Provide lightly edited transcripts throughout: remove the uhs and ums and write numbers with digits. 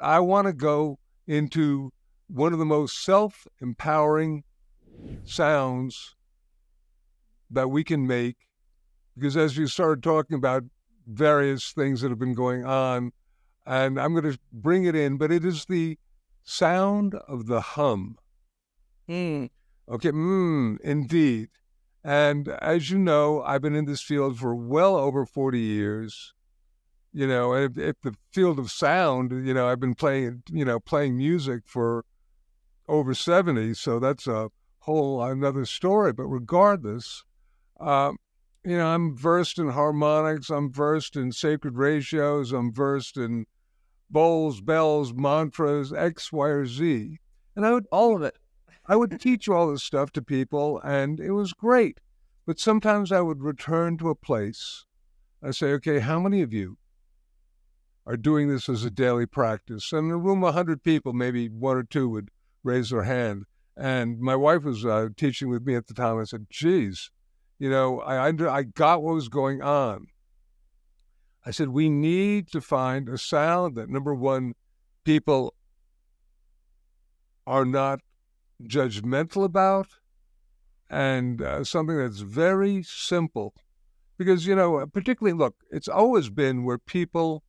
I want to go into one of the most self-empowering sounds that we can make, because as you started talking about various things that have been going on, and I'm going to bring it in, but it is the sound of the hum. Okay, indeed. And as you know, I've been in this field for well over 40 years. If the field of sound, I've been playing music for over 70, so that's a whole another story. But regardless, I'm versed in harmonics, I'm versed in sacred ratios, I'm versed in bowls, bells, mantras, X, Y, or Z. And all of it. I would teach all this stuff to people, and it was great. But sometimes I would return to a place. I say, okay, how many of you are doing this as a daily practice? And in a room of 100 people, maybe one or two would raise their hand. And my wife was teaching with me at the time. I said, geez, I got what was going on. I said, we need to find a sound that, number one, people are not judgmental about, and something that's very simple. Because, particularly, look, it's always been where people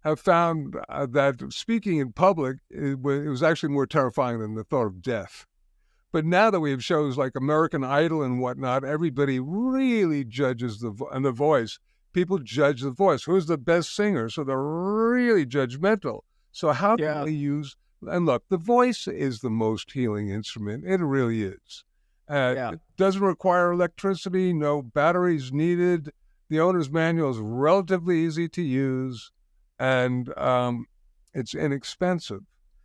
have found that speaking in public, it was actually more terrifying than the thought of death. But now that we have shows like American Idol and whatnot, everybody really judges the voice. People judge the voice. Who's the best singer? So they're really judgmental. So how can we use... And look, the voice is the most healing instrument. It really is. It doesn't require electricity, no batteries needed. The owner's manual is relatively easy to use, and it's inexpensive.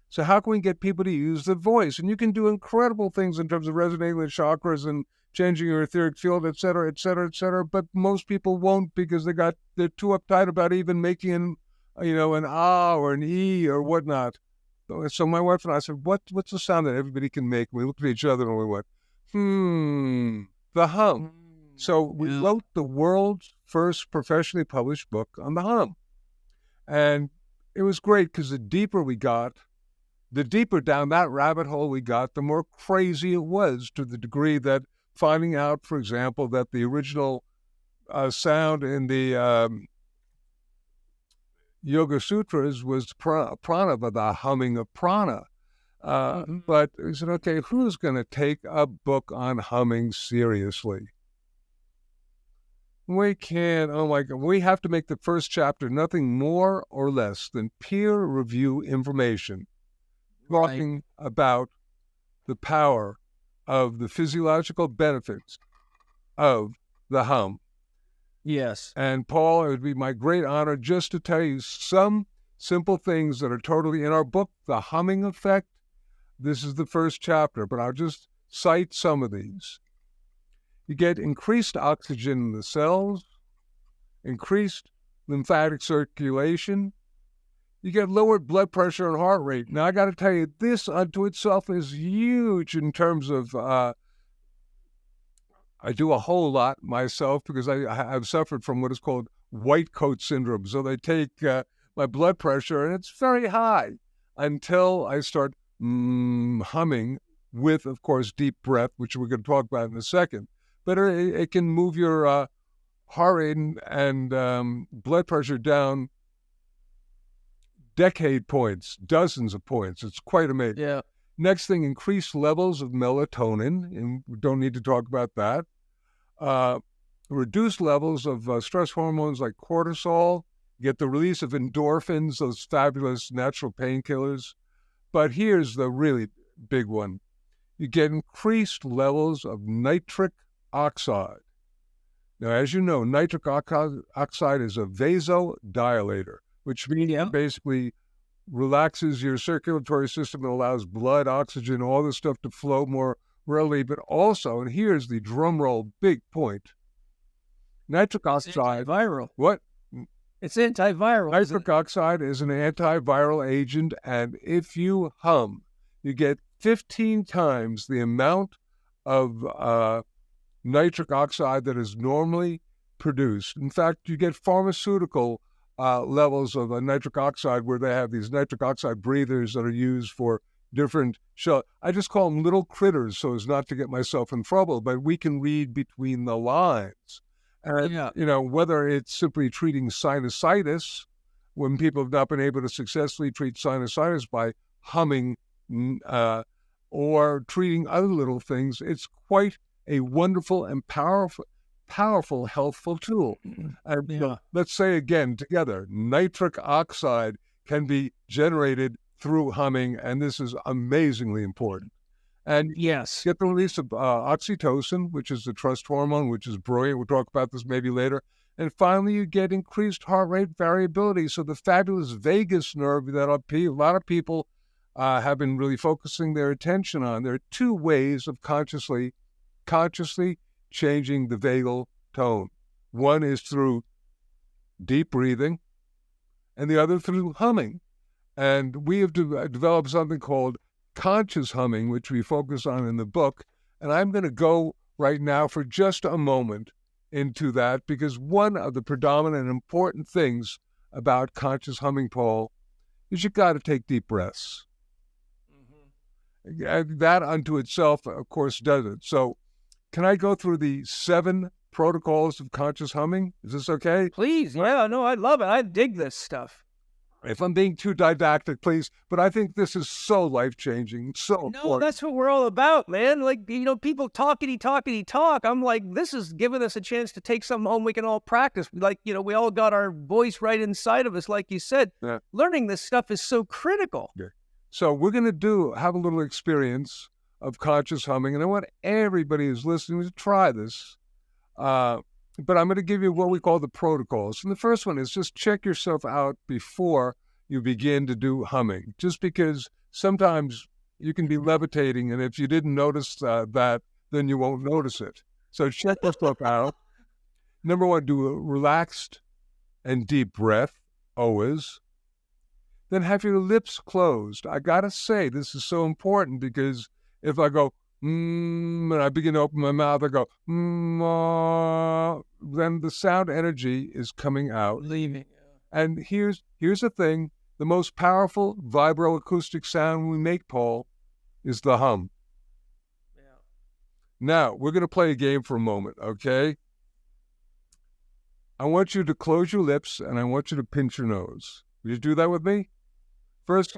So how can we get people to use the voice? And you can do incredible things in terms of resonating the chakras and changing your etheric field, et cetera, et cetera, et cetera. But most people won't, because they're too uptight about even making an ah or an e or whatnot. So my wife and I said, what's the sound that everybody can make? We looked at each other and we went, the hum. So we wrote the world's first professionally published book on the hum. And it was great, because the deeper down that rabbit hole we got, the more crazy it was, to the degree that finding out, for example, that the original sound in the Yoga Sutras was prana, the humming of prana. But we said, okay, who's going to take a book on humming seriously? We can't. Oh my God. We have to make the first chapter nothing more or less than peer review information, talking about the power of the physiological benefits of the hum. Yes. And Paul, it would be my great honor just to tell you some simple things that are totally in our book, The Humming Effect. This is the first chapter, but I'll just cite some of these. You get increased oxygen in the cells, increased lymphatic circulation. You get lowered blood pressure and heart rate. Now, I got to tell you, this unto itself is huge in terms of... I do a whole lot myself, because I've suffered from what is called white coat syndrome. So they take my blood pressure, and it's very high until I start humming with, of course, deep breath, which we're going to talk about in a second. But it can move your heart rate and blood pressure down decade points, dozens of points. It's quite amazing. Yeah. Next thing, increased levels of melatonin, and we don't need to talk about that. Reduced levels of stress hormones like cortisol. Get the release of endorphins, those fabulous natural painkillers. But here's the really big one. You get increased levels of nitric oxide. Now, as you know, nitric oxide is a vasodilator, which means it basically relaxes your circulatory system and allows blood, oxygen, all this stuff to flow more readily. But also, and here's the drum roll big point, nitric oxide. Antiviral. What? It's antiviral. Nitric oxide is an antiviral agent, and if you hum, you get 15 times the amount of nitric oxide that is normally produced. In fact, you get pharmaceutical levels of nitric oxide where they have these nitric oxide breathers that are used for different I just call them little critters so as not to get myself in trouble, but we can read between the lines. And, whether it's simply treating sinusitis, when people have not been able to successfully treat sinusitis by humming or treating other little things, it's quite a wonderful and powerful, healthful tool. And let's say again together, nitric oxide can be generated through humming, and this is amazingly important. And yes, get the release of oxytocin, which is the trust hormone, which is brilliant. We'll talk about this maybe later. And finally, you get increased heart rate variability. So the fabulous vagus nerve that a lot of people have been really focusing their attention on. There are two ways of consciously changing the vagal tone. One is through deep breathing, and the other through humming. And we have developed something called conscious humming, which we focus on in the book. And I'm going to go right now for just a moment into that, because one of the predominant important things about conscious humming, Paul, is you've got to take deep breaths. And that unto itself, of course, does it. So can I go through the 7 protocols of conscious humming? Is this okay? Please. Yeah, no, I love it. I dig this stuff. If I'm being too didactic, please, but I think this is so life-changing, so important. No, that's what we're all about, man. Like, people talk. I'm like, this is giving us a chance to take something home we can all practice. Like, we all got our voice right inside of us, like you said. Yeah. Learning this stuff is so critical. Okay. So we're going to have a little experience of conscious humming, and I want everybody who's listening to try this. But I'm going to give you what we call the protocols. And the first one is just check yourself out before you begin to do humming, just because sometimes you can be levitating, and if you didn't notice that, then you won't notice it. So check yourself out. Number 1, do a relaxed and deep breath, always. Then have your lips closed. I got to say, this is so important, because if I go, and I begin to open my mouth, I go, then the sound energy is coming out. Leaving. And here's the thing. The most powerful vibroacoustic sound we make, Paul, is the hum. Yeah. Now, we're going to play a game for a moment, okay? I want you to close your lips, and I want you to pinch your nose. Will you do that with me? First,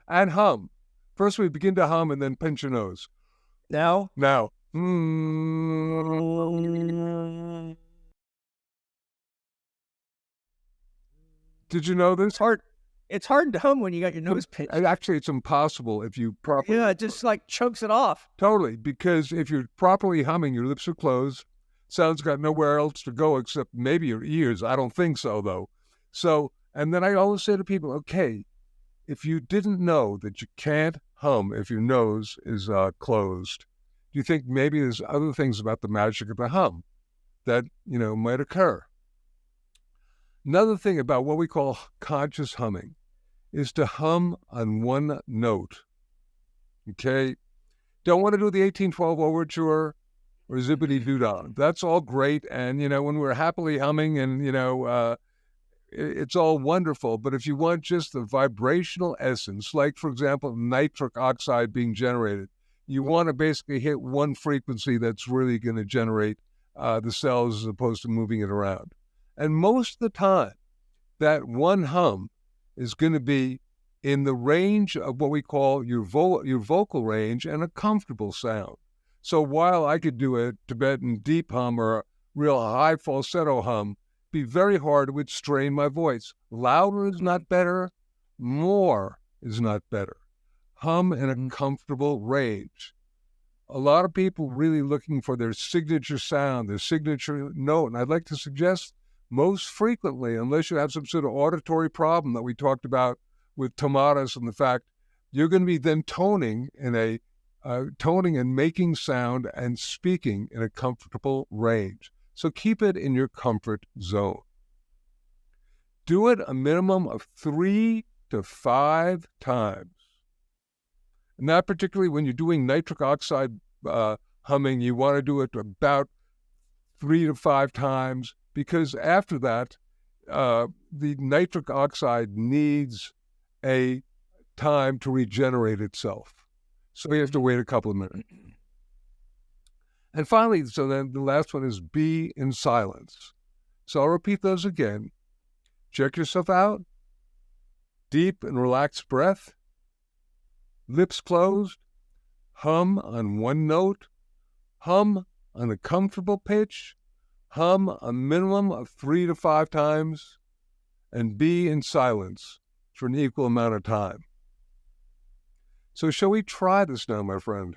and hum. First, we begin to hum, and then pinch your nose. Now. Did you know this? It's hard to hum when you got your nose pinched. Actually, it's impossible if you properly... Yeah, it just like chokes it off. Totally, because if you're properly humming, your lips are closed, sound's got nowhere else to go except maybe your ears. I don't think so, though. So, and then I always say to people, okay, if you didn't know that you can't hum if your nose is closed, do you think maybe there's other things about the magic of the hum that, might occur? Another thing about what we call conscious humming is to hum on one note, okay? Don't want to do the 1812 overture or zippity-doo-dah. That's all great, and, when we're happily humming and, it's all wonderful, but if you want just the vibrational essence, like, for example, nitric oxide being generated, you want to basically hit one frequency that's really going to generate the cells as opposed to moving it around. And most of the time, that one hum is going to be in the range of what we call your vocal range and a comfortable sound. So while I could do a Tibetan deep hum or a real high falsetto hum, be very hard, it would strain my voice. Louder is not better. More is not better. Hum in a comfortable range. A lot of people really looking for their signature sound, their signature note. And I'd like to suggest most frequently, unless you have some sort of auditory problem that we talked about with Tomatis and the fact you're going to be then toning and making sound and speaking in a comfortable range. So keep it in your comfort zone. Do it a minimum of 3 to 5 times. And that particularly when you're doing nitric oxide humming, you want to do it about 3 to 5 times, because after that, the nitric oxide needs a time to regenerate itself. So you have to wait a couple of minutes. And finally, so then the last one is be in silence. So I'll repeat those again. Check yourself out. Deep and relaxed breath. Lips closed. Hum on one note. Hum on a comfortable pitch. Hum a minimum of 3 to 5 times. And be in silence for an equal amount of time. So shall we try this now, my friend?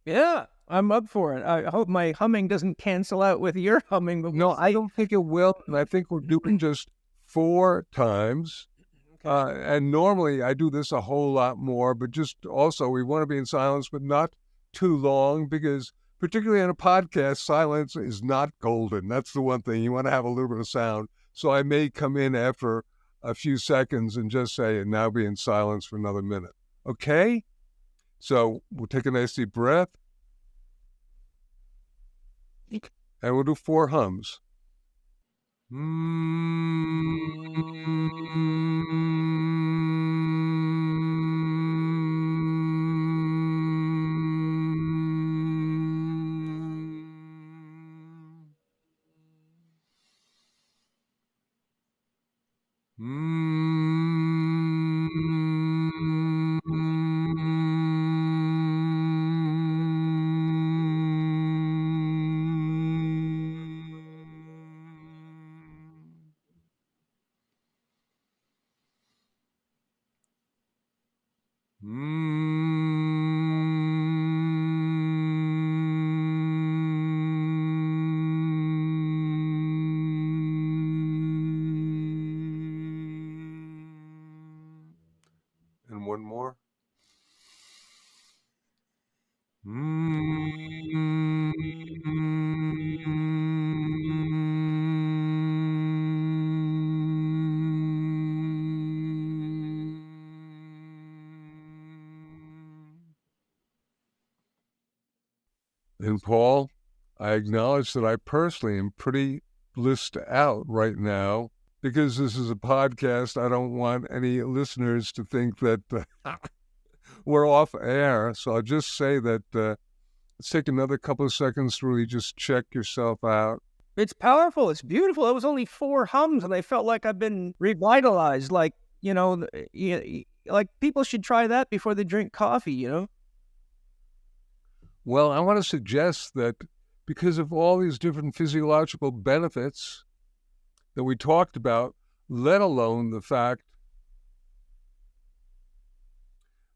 Yeah, I'm up for it. I hope my humming doesn't cancel out with your humming. But No, I don't think it will. And I think we're doing just 4 times. And normally I do this a whole lot more, but just also we want to be in silence, but not too long, because particularly on a podcast, silence is not golden. That's the one thing. You want to have a little bit of sound. So I may come in after a few seconds and just say, and now be in silence for another minute. Okay? So we'll take a nice deep breath. And we'll do 4 hums. And one more. And Paul, I acknowledge that I personally am pretty blissed out right now, because this is a podcast. I don't want any listeners to think that we're off air. So I'll just say that let's take another couple of seconds to really just check yourself out. it's powerful. It's beautiful. It was only 4 hums, and I felt like I've been revitalized. Like, like people should try that before they drink coffee, Well, I want to suggest that because of all these different physiological benefits that we talked about, let alone the fact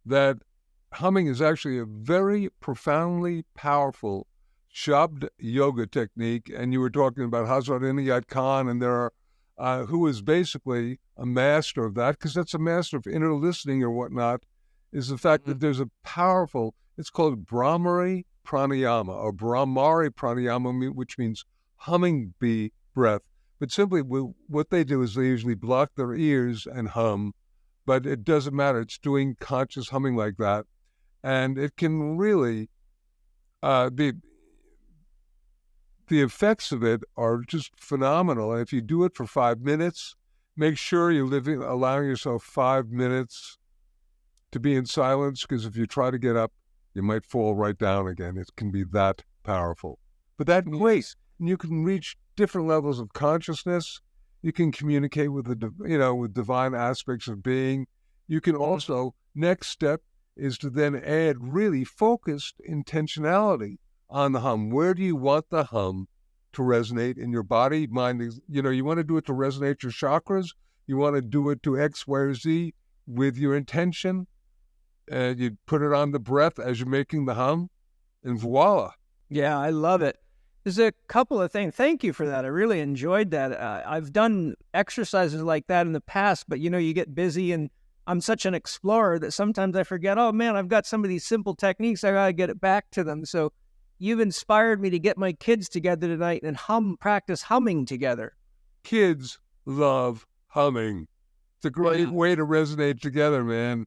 that humming is actually a very profoundly powerful Shabd yoga technique. And you were talking about Hazrat Inayat Khan, and there are who is basically a master of that, because that's a master of inner listening or whatnot, is the fact that there's a powerful, it's called Brahmari Pranayama, or Brahmari Pranayama, which means humming bee breath. But simply what they do is they usually block their ears and hum, but it doesn't matter. It's doing conscious humming like that. And it can really, the effects of it are just phenomenal. And if you do it for 5 minutes, make sure you're allowing yourself 5 minutes to be in silence, because if you try to get up, you might fall right down again. It can be that powerful. But that grace, and you can reach different levels of consciousness. You can communicate with with divine aspects of being. You can also, next step is to then add really focused intentionality on the hum. Where do you want the hum to resonate in your body, mind? You want to do it to resonate your chakras. You want to do it to X, Y, or Z with your intention. You put it on the breath as you're making the hum, and voila. Yeah, I love it. There's a couple of things. Thank you for that. I really enjoyed that. I've done exercises like that in the past, but you get busy, and I'm such an explorer that sometimes I forget, oh man, I've got some of these simple techniques. I gotta get it back to them. So you've inspired me to get my kids together tonight and practice humming together. Kids love humming. It's a great way to resonate together, man.